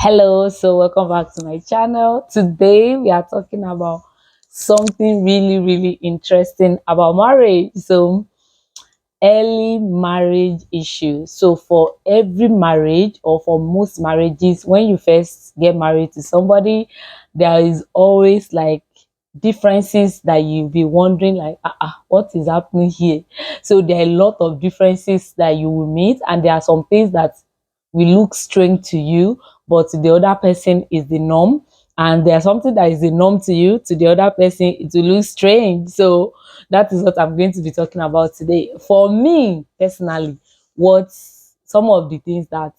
Hello, so welcome back to my channel. Today we are talking about something really interesting about marriage. So, early marriage issues. So, for every marriage or for most marriages, when you first get married to somebody, there is always like differences that you'll be wondering like what is happening here. So there are a lot of differences that you will meet, and there are some things that will look strange to you, but to the other person is the norm. And there's something that is the norm to you, to the other person it will look strange. So that is what I'm going to be talking about today. For me personally, what some of the things that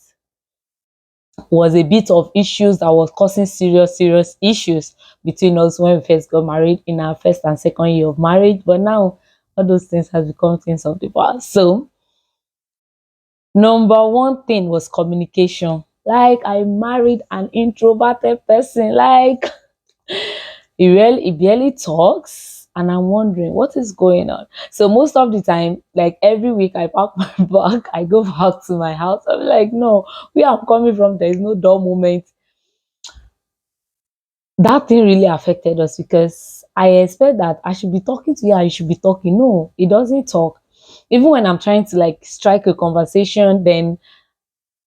was a bit of issues that was causing serious issues between us when we first got married in our first and second year of marriage. But now all those things has become things of the past. So number one thing was communication. Like, I married an introverted person. Like, he barely talks, and I'm wondering what is going on. So most of the time, like every week, I pack my bag, I go back to my house. I'm like, no, where I'm coming from, there is no dull moment. That thing really affected us because I expect that I should be talking to you and you should be talking. No, it doesn't talk. Even when I'm trying to like strike a conversation, then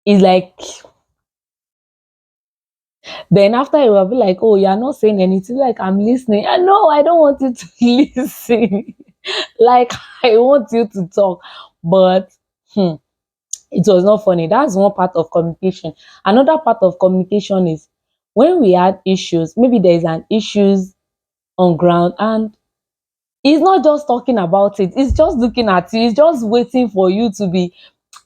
it's like, then after it will be like, oh, you're not saying anything. Like, I'm listening. And no, I don't want you to listen. Like, I want you to talk. But it was not funny. That's one part of communication. Another part of communication is when we had issues, maybe there is an issues on ground, and he's not just talking about it, he's just looking at you, he's just waiting for you to be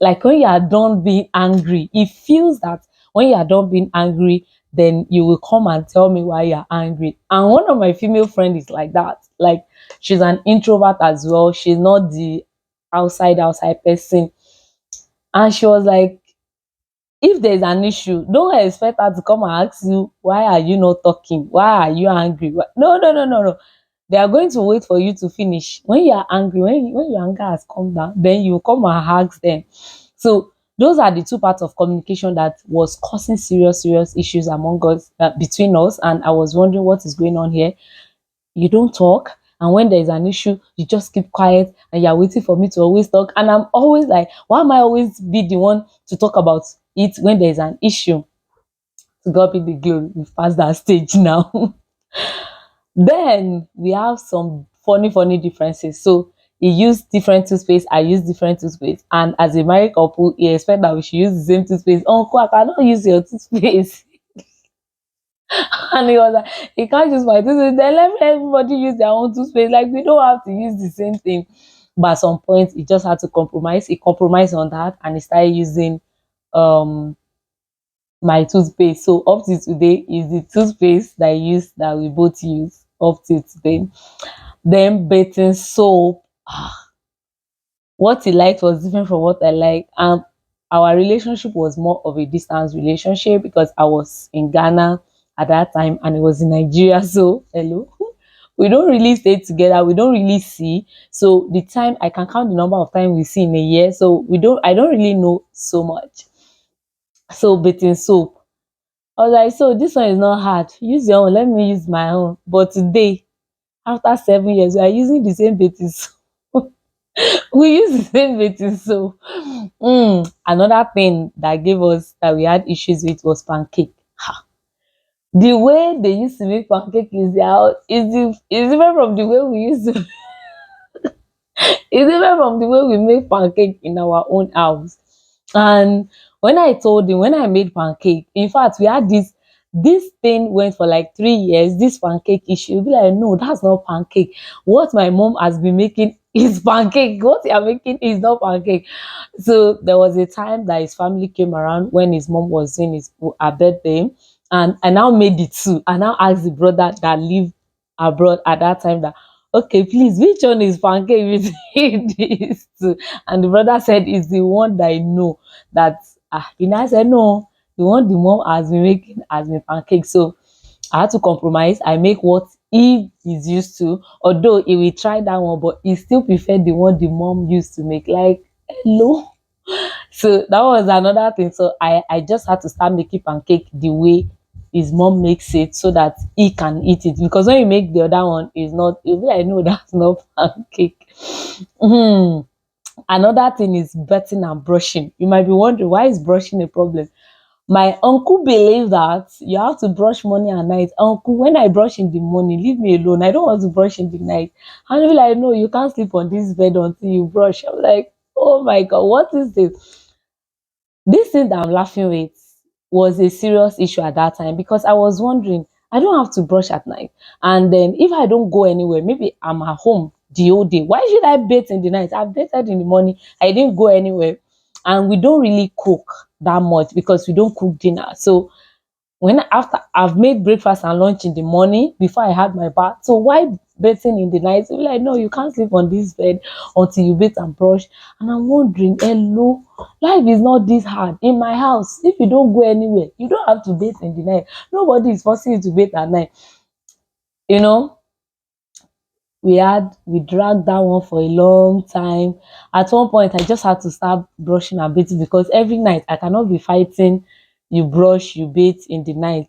like, when you are done being angry, he feels that when you are done being angry, then you will come and tell me why you're angry. And one of my female friends is like that. Like, she's an introvert as well, she's not the outside person. And she was like, if there's an issue, don't expect her to come and ask you, why are you not talking, why are you angry? No. They are going to wait for you to finish. When you are angry, when your anger has come down, then you come and ask them. So those are the two parts of communication that was causing serious issues among us, between us. And I was wondering what is going on here. You don't talk, and when there is an issue, you just keep quiet, and you're waiting for me to always talk. And I'm always like, why am I always be the one to talk about it when there is an issue? To God be the glory, we've passed that stage now. Then we have some funny differences. So he used different toothpaste, I use different toothpaste. And as a married couple, he expect that we should use the same toothpaste. Uncle, I cannot use your toothpaste. And he was like, you can't use my toothpaste. Then let everybody use their own toothpaste. Like, we don't have to use the same thing. But at some point, he just had to compromise. He compromised on that, and he started using um my toothpaste. So up to today is the toothpaste that I use, that we both use up to today. Then bathing soap. What he liked was different from what I like. Our relationship was more of a distance relationship because I was in Ghana at that time and it was in Nigeria. So hello. We don't really stay together, we don't really see. So the time, I can count the number of times we see in a year. So I don't really know so much. So bathing soap. I was like, so this one is not hard. Use your own, let me use my own. But today, after 7 years, we are using the same bathing soap. We use the same bathing soap. Another thing that gave us that we had issues with was pancake. Ha. The way they used to make pancake is is different from the way we used to. It's different from the way we make pancake in our own house. And when I told him, when I made pancake, in fact, we had this thing went for like 3 years, this pancake issue. He'll be like, no, that's not pancake. What my mom has been making is pancake. What you are making is not pancake. So there was a time that his family came around when his mom was doing her birthday, and I now made it too. I now asked the brother that lived abroad at that time that, okay, please, which one is pancake between these two? And the brother said, it's the one that I know. That the I said, no, the one the mom has been making has been pancake. So I had to compromise. I make what he is used to, although he will try that one, but he still prefer the one the mom used to make. Like, hello. So that was another thing. So I just had to start making pancake the way his mom makes it so that he can eat it. Because when you make the other one, is not, you'll be like, no, that's not pancake. Hmm. Another thing is bathing and brushing. You might be wondering, why is brushing a problem? My uncle believes that you have to brush morning and night. Uncle, when I brush in the morning, leave me alone. I don't want to brush in the night. And he'll be like, no, you can't sleep on this bed until you brush. I'm like, oh my God, what is this? This thing that I'm laughing with was a serious issue at that time because I was wondering, I don't have to brush at night. And then if I don't go anywhere, maybe I'm at home the whole day. Why should I bathe in the night? I've bathed in the morning. I didn't go anywhere. And we don't really cook that much because we don't cook dinner. So when after I've made breakfast and lunch in the morning before I had my bath. So why bathing in the night? So like, no, you can't sleep on this bed until you bathe and brush. And I'm wondering, hello, life is not this hard. In my house, if you don't go anywhere, you don't have to bathe in the night. Nobody is forcing you to bathe at night. You know, we dragged that one for a long time. At one point, I just had to start brushing and bathing because every night I cannot be fighting. You brush, you bathe in the night.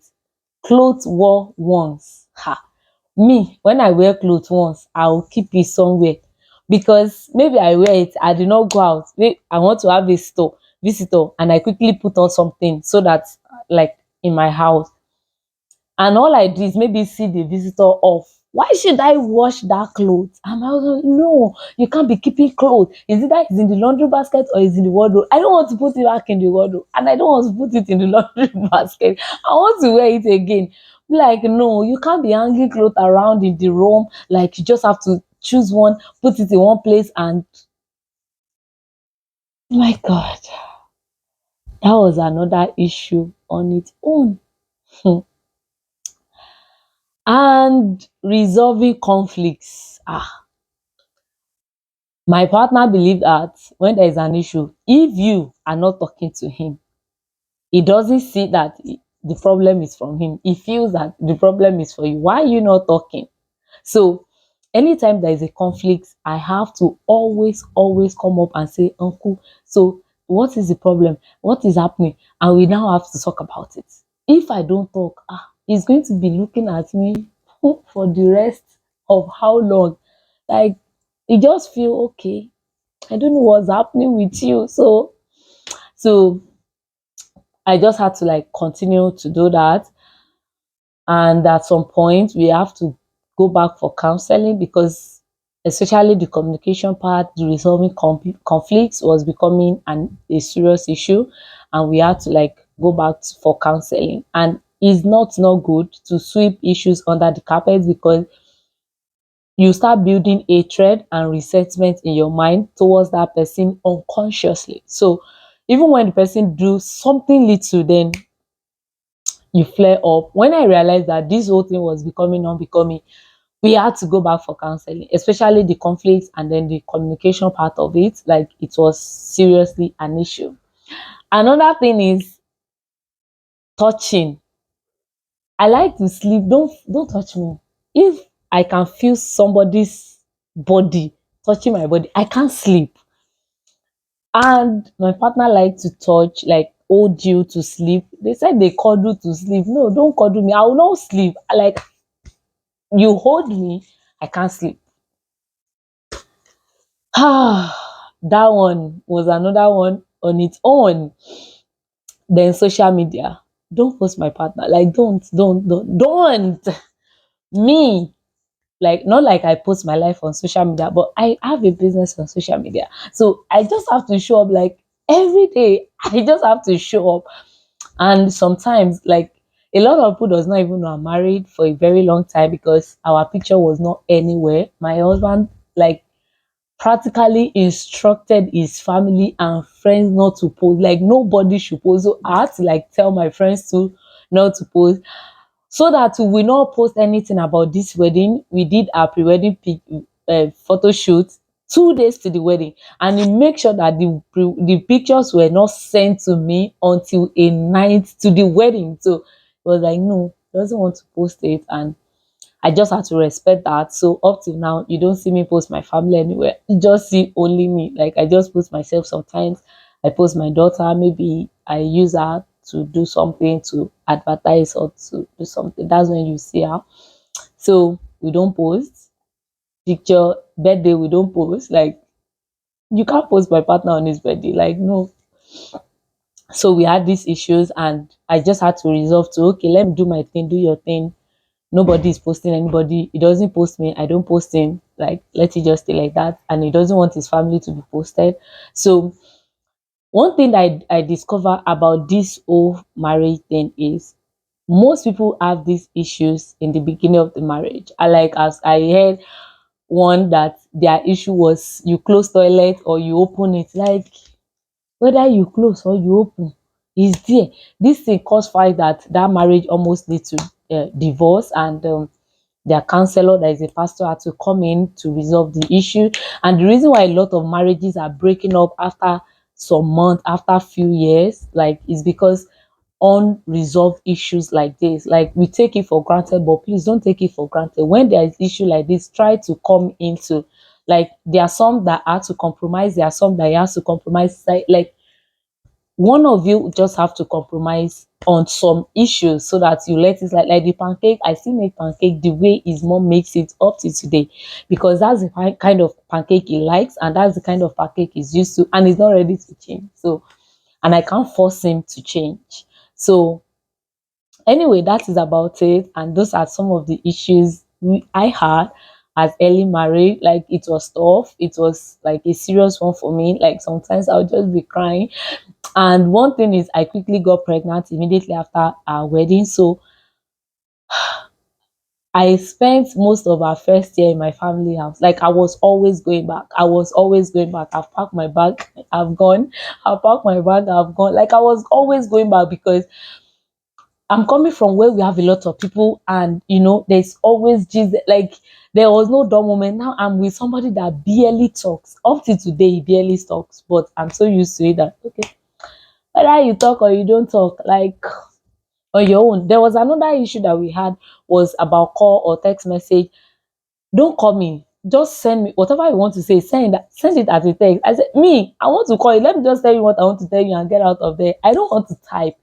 Clothes wore once. Ha. Me, when I wear clothes once, I'll keep it somewhere because maybe I wear it, I did not go out. Maybe I want to have a store visitor and I quickly put on something so that like in my house, and all I do is maybe see the visitor off. Why should I wash that clothes? And I was like, no, you can't be keeping clothes. Is it that it's in the laundry basket or is in the wardrobe? I don't want to put it back in the wardrobe and I don't want to put it in the laundry basket. I want to wear it again. Like, no, you can't be hanging clothes around in the room. Like, you just have to choose one, put it in one place, and my God, that was another issue on its own. Hmm. And resolving conflicts. My partner believed that when there is an issue, if you are not talking to him, he doesn't see that the problem is from him. He feels that the problem is for you. Why are you not talking? So anytime there is a conflict, I have to always come up and say, Uncle, so what is the problem? What is happening? And we now have to talk about it. If I don't talk, he's going to be looking at me for the rest of how long? Like, you just feel okay. I don't know what's happening with you. So I just had to like continue to do that. And at some point we have to go back for counseling because especially the communication part, the resolving conflicts was becoming a serious issue, and we had to like go back for counseling. And it's not good to sweep issues under the carpet because you start building hatred and resentment in your mind towards that person unconsciously. So even when the person do something little, then you flare up. When I realized that this whole thing was becoming unbecoming, we had to go back for counseling, especially the conflicts and then the communication part of it. Like, it was seriously an issue. Another thing is touching. I like to sleep. Don't touch me. If I can feel somebody's body touching my body, I can't sleep. And my partner like to touch, like hold you to sleep. They said they cuddle to sleep. No, don't cuddle me. I will not sleep. Like, you hold me, I can't sleep. That one was another one on its own. Then social media. Don't post my partner. Like, don't. Me, like, not like I post my life on social media, but I have a business on social media. So I just have to show up like every day. I just have to show up. And sometimes, like, a lot of people does not even know I'm married for a very long time because our picture was not anywhere. My husband, like, practically instructed his family and friends not to post. Like, nobody should post. So I had to like tell my friends to not to post so that we will not post anything about this wedding. We did our pre-wedding photo shoot 2 days to the wedding, and he make sure that the pictures were not sent to me until a night to the wedding. So he was like, no, he doesn't want to post it, and I just had to respect that. So up till now, you don't see me post my family anywhere. You just see only me. Like, I just post myself sometimes. I post my daughter, maybe I use her to do something, to advertise or to do something. That's when you see her. So we don't post picture. Birthday, we don't post. Like, you can't post my partner on his birthday. Like, no. So we had these issues, and I just had to resolve to, okay, let me do my thing, do your thing. Nobody is posting anybody. He doesn't post me, I don't post him. Like, let it just stay like that. And he doesn't want his family to be posted. So one thing that I discover about this whole marriage thing is most people have these issues in the beginning of the marriage. I like, as I heard one that their issue was you close toilet or you open it. Like, whether you close or you open, is there. This thing cause fight that marriage almost lead to divorce, and their counselor, that is a pastor, had to come in to resolve the issue. And the reason why a lot of marriages are breaking up after some months, after few years, like, is because unresolved issues like this. Like, we take it for granted, but please don't take it for granted. When there is issue like this, try to come into, like, there are some that are to compromise, there are some that you have to compromise. Like, one of you just have to compromise on some issues so that you let it, like the pancake. I still make pancake the way his mom makes it up to today, because that's the kind of pancake he likes, and that's the kind of pancake he's used to, and he's not ready to change. So, and I can't force him to change. So anyway, that is about it. And those are some of the issues I had as early marriage. Like, it was tough. It was like a serious one for me. Like, sometimes I'll just be crying. And one thing is, I quickly got pregnant immediately after our wedding. So I spent most of our first year in my family house. Like, I was always going back. I was always going back. I've packed my bag, I've gone. I've packed my bag, I've gone. Like, I was always going back, because I'm coming from where we have a lot of people, and there's always Jesus. Like, there was no dull moment. Now I'm with somebody that barely talks. Up to today, he barely talks, but I'm so used to it that, okay, whether you talk or you don't talk, like, on your own. There was another issue that we had, was about call or text message. Don't call me. Just send me whatever you want to say. Send it as a text. I said, me, I want to call you. Let me just tell you what I want to tell you and get out of there. I don't want to type.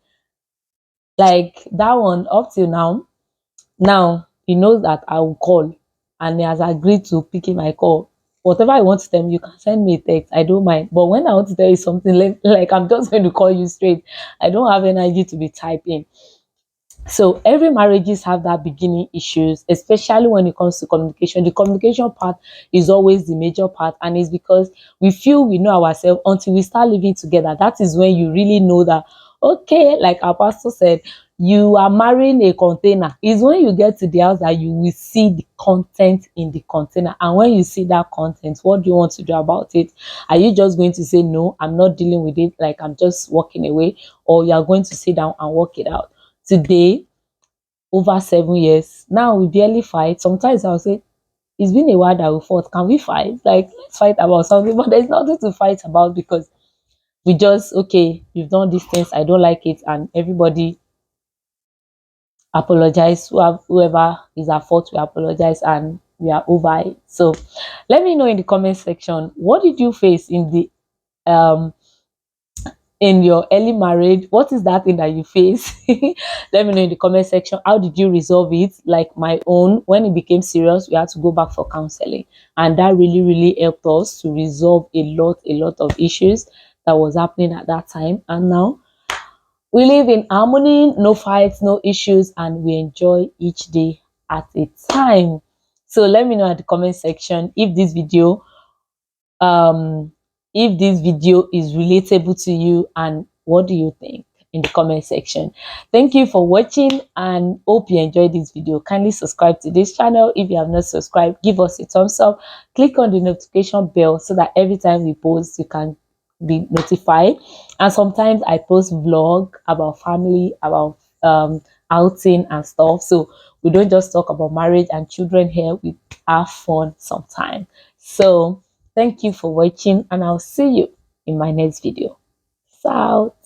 Like, that one, up till now. Now he knows that I will call, and he has agreed to picking my call. Whatever I want to tell you, you can send me a text. I don't mind. But when I want to tell you something, like I'm just going to call you straight. I don't have energy to be typing. So every marriages have that beginning issues, especially when it comes to communication. The communication part is always the major part, and it's because we feel we know ourselves until we start living together. That is when you really know that, okay, like our pastor said, you are marrying a container. Is when you get to the house that you will see the content in the container. And when you see that content, what do you want to do about it? Are you just going to say, no, I'm not dealing with it, like I'm just walking away, or you are going to sit down and work it out? Today, over 7 years, now we barely fight. Sometimes I'll say, it's been a while that we fought. Can we fight? Like, let's fight about something, but there's nothing to fight about, because we just, okay, you've done these things, I don't like it, and everybody apologize. Whoever is at fault, we apologize, and we are over it. So let me know in the comment section, what did you face um in your early marriage? What is that thing that you face? Let me know in the comment section. How did you resolve it? Like my own, when it became serious, we had to go back for counseling, and that really helped us to resolve a lot of issues that was happening at that time. And now we live in harmony, no fights, no issues, and we enjoy each day at a time. So let me know at the comment section um if this video is relatable to you, and what do you think in the comment section. Thank you for watching, and hope you enjoyed this video. Kindly subscribe to this channel if you have not subscribed. Give us a thumbs up, click on the notification bell so that every time we post you can be notified. And sometimes I post vlog about family, about outing and stuff. So we don't just talk about marriage and children here, we have fun sometimes. So thank you for watching, and I'll see you in my next video. Peace out.